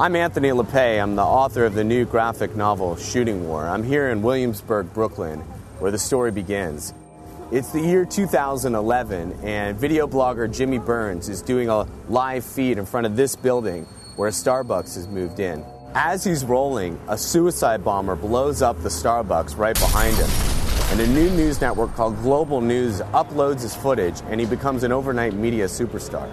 I'm Anthony LePay. I'm the author of the new graphic novel, Shooting War. I'm here in Williamsburg, Brooklyn, where the story begins. It's the year 2011, and video blogger Jimmy Burns is doing a live feed in front of this building where a Starbucks has moved in. As he's rolling, a suicide bomber blows up the Starbucks right behind him. And a new news network called Global News uploads his footage, and he becomes an overnight media superstar.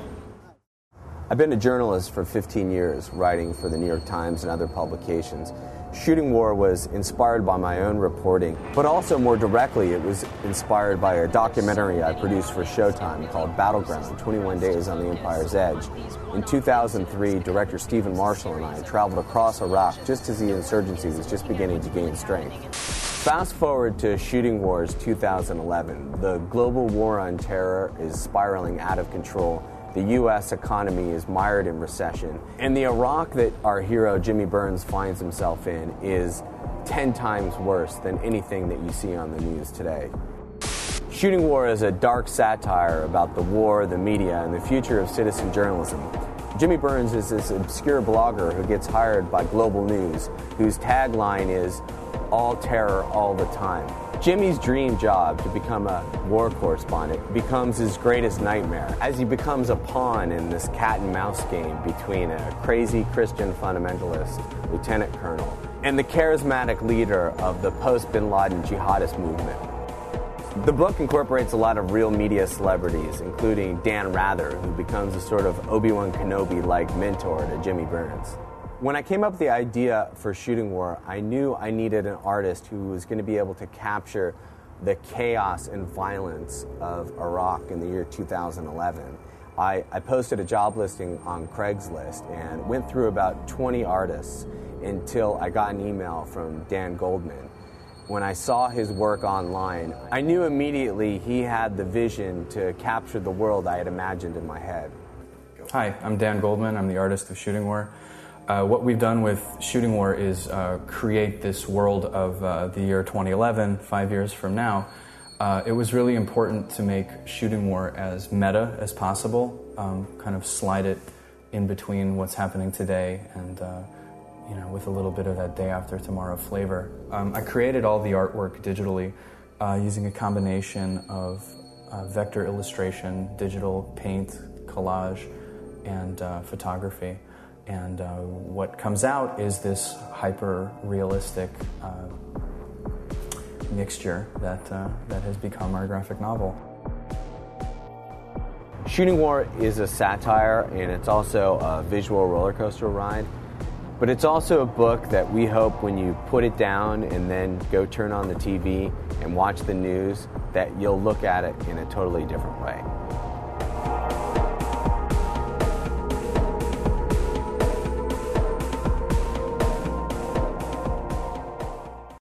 I've been a journalist for 15 years, writing for the New York Times and other publications. Shooting War was inspired by my own reporting, but also more directly, it was inspired by a documentary I produced for Showtime called Battleground, 21 Days on the Empire's Edge. In 2003, director Stephen Marshall and I traveled across Iraq just as the insurgency was just beginning to gain strength. Fast forward to Shooting War's 2011. The global war on terror is spiraling out of control. The U.S. economy is mired in recession. And the Iraq that our hero Jimmy Burns finds himself in is 10 times worse than anything that you see on the news today. Shooting War is a dark satire about the war, the media, and the future of citizen journalism. Jimmy Burns is this obscure blogger who gets hired by Global News, whose tagline is, "All terror, all the time." Jimmy's dream job to become a war correspondent becomes his greatest nightmare as he becomes a pawn in this cat-and-mouse game between a crazy Christian fundamentalist, lieutenant colonel, and the charismatic leader of the post-Bin Laden jihadist movement. The book incorporates a lot of real media celebrities, including Dan Rather, who becomes a sort of Obi-Wan Kenobi-like mentor to Jimmy Burns. When I came up with the idea for Shooting War, I knew I needed an artist who was going to be able to capture the chaos and violence of Iraq in the year 2011. I posted a job listing on Craigslist and went through about 20 artists until I got an email from Dan Goldman. When I saw his work online, I knew immediately he had the vision to capture the world I had imagined in my head. Hi, I'm Dan Goldman. I'm the artist of Shooting War. What we've done with Shooting War is create this world of the year 2011, 5 years from now. It was really important to make Shooting War as meta as possible, kind of slide it in between what's happening today and with a little bit of that day after tomorrow flavor. I created all the artwork digitally using a combination of vector illustration, digital paint, collage, and photography. And what comes out is this hyper-realistic mixture that has become our graphic novel. Shooting War is a satire, and it's also a visual roller coaster ride. But it's also a book that we hope when you put it down and then go turn on the TV and watch the news, that you'll look at it in a totally different way.